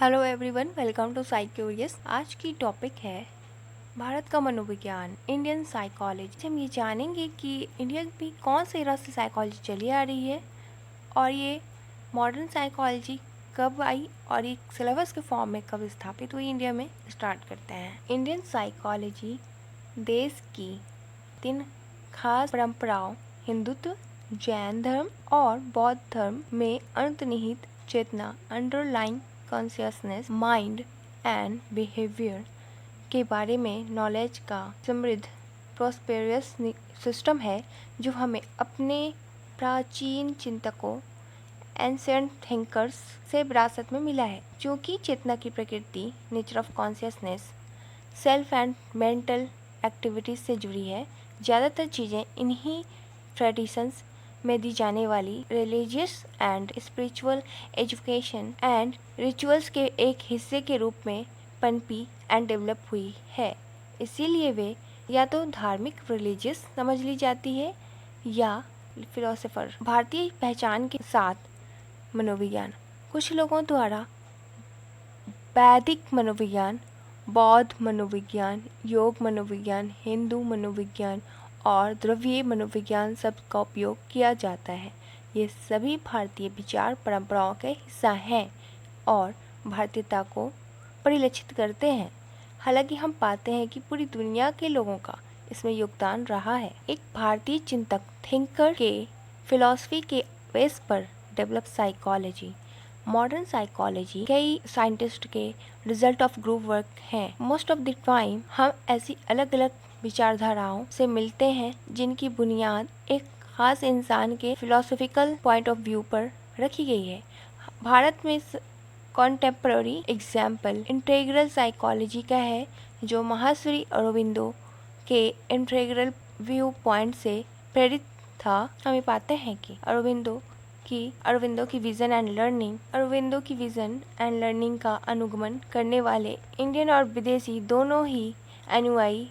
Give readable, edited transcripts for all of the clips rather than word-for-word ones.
Hello everyone, welcome to psych curious. आज की topic है भारत का मनोविज्ञान, इंडियन साइकोलॉजी। हम ये जानेंगे कि इंडिया में कौन से एरा से साइकोलॉजी चली आ रही है और ये मॉडर्न साइकोलॉजी कब आई और ये सिलेबस के फॉर्म में कब स्थापित हुई इंडिया में। स्टार्ट करते हैं। इंडियन साइकोलॉजी देश की 3 खास परंपराओं हिंदुत्व, जैन धर्म और बौद्ध धर्म में अंतर्निहित चेतना, underlying consciousness, mind and behaviour के बारे में नॉलेज का समृद्ध प्रोस्पेरियस सिस्टम है, जो हमें अपने प्राचीन चिंतकों एंशिएंट थिंकर्स से विरासत में मिला है, जो कि चेतना की प्रकृति, nature of consciousness, self and mental activities से जुड़ी है। ज़्यादातर चीज़ें इन्हीं ट्रेडिशंस में दी जाने वाली religious and spiritual education and rituals के एक हिस्से के रूप में पनपी एंड डेवलप हुई है। इसीलिए वे या तो धार्मिक रिलीजियस समझ ली जाती है या फिलोसोफर। भारतीय पहचान के साथ मनोविज्ञान कुछ लोगों द्वारा वैदिक मनोविज्ञान, बौद्ध मनोविज्ञान, योग मनोविज्ञान, हिंदू मनोविज्ञान और द्रव्य मनोविज्ञान सब का उपयोग किया जाता है। ये सभी भारतीय विचार परंपराओं के हिस्सा हैं और भारतीयता को परिलक्षित करते हैं। हालांकि हम पाते हैं कि पूरी दुनिया के लोगों का इसमें योगदान रहा है। एक भारतीय चिंतक थिंकर के फिलॉसफी के बेस पर डेवलप साइकोलॉजी, मॉडर्न साइकोलॉजी कई साइंटिस्ट के रिजल्ट ऑफ ग्रुप वर्क हैं। मोस्ट ऑफ द टाइम हम ऐसी अलग अलग विचारधाराओं से मिलते हैं जिनकी बुनियाद एक खास इंसान के फिलोसॉफिकल पॉइंट ऑफ व्यू पर रखी गई है। भारत में कॉन्टेम्प्ररी एग्जाम्पल इंटीग्रल साइकोलॉजी का है, जो महाश्री अरबिंदो के इंटीग्रल व्यू पॉइंट से प्रेरित था। हमें पाते हैं कि अरबिंदो की विजन एंड लर्निंग का अनुगमन करने वाले इंडियन और विदेशी दोनों ही अनुयायी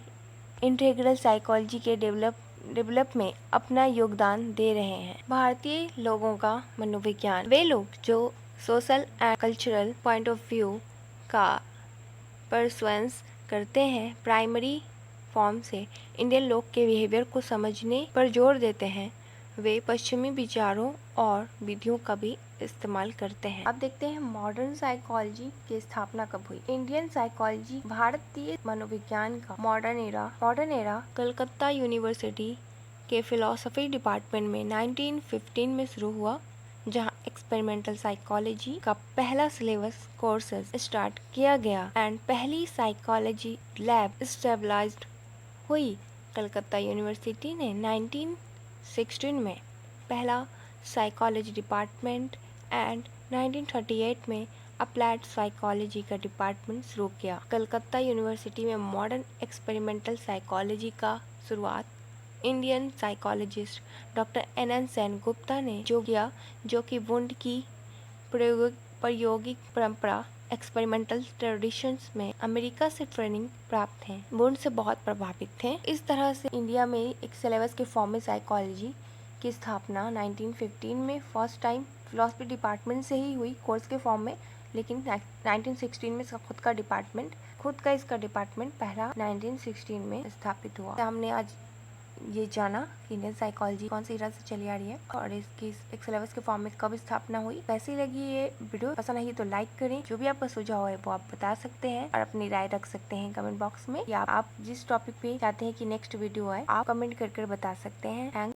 इंटीग्रल साइकोलॉजी के डेवलप में अपना योगदान दे रहे हैं। भारतीय लोगों का मनोविज्ञान, वे लोग जो social and cultural point of view का परसुएंस करते हैं, प्राइमरी फॉर्म से इंडियन लोग के बिहेवियर को समझने पर जोर देते हैं। वे पश्चिमी विचारों और विधियों का भी इस्तेमाल करते हैं। अब देखते हैं मॉडर्न साइकोलॉजी की स्थापना कब हुई। इंडियन साइकोलॉजी, भारतीय मनोविज्ञान का मॉडर्न एरा कलकत्ता यूनिवर्सिटी के फिलोसफी डिपार्टमेंट में 1915 में शुरू हुआ, जहां एक्सपेरिमेंटल साइकोलॉजी का पहला सिलेबस कोर्सेज स्टार्ट किया गया एंड पहली साइकोलॉजी लैब स्टेबलाइज्ड हुई। कलकत्ता यूनिवर्सिटी ने 1916 में पहला साइकोलॉजी डिपार्टमेंट एंड 1938 में अप्लाइड साइकोलॉजी का डिपार्टमेंट शुरू किया। कलकत्ता यूनिवर्सिटी में मॉडर्न एक्सपेरिमेंटल साइकोलॉजी का शुरुआत Indian psychologist doctor NN Sengupta ने किया, जो कि वुंड की प्रायोगिक परंपरा एक्सपेरिमेंटल ट्रेडिशंस में अमेरिका से ट्रेनिंग प्राप्त हैं। वुंड से बहुत प्रभावित थे। इस तरह से इंडिया में एक सिलेबस के फॉर्म में साइकोलॉजी की स्थापना 1915 में फर्स्ट टाइम फिलोसफी डिपार्टमेंट से ही हुई, कोर्स के फॉर्म में। लेकिन 1916 में इसका खुद का इसका डिपार्टमेंट पहला 1916 में स्थापित हुआ। हमने आज ये जाना कि इंडियन साइकोलॉजी कौन सी एरा से चली आ रही है और इसकी एक सिलेबस के फॉर्म में कब स्थापना हुई। कैसी लगी ये वीडियो? पसंद आई तो लाइक करें। जो भी आपका सुझाव है वो आप बता सकते हैं और अपनी राय रख सकते हैं कमेंट बॉक्स में, या आप जिस टॉपिक पे चाहते हैं कि नेक्स्ट वीडियो आए आप कमेंट कर बता सकते हैं।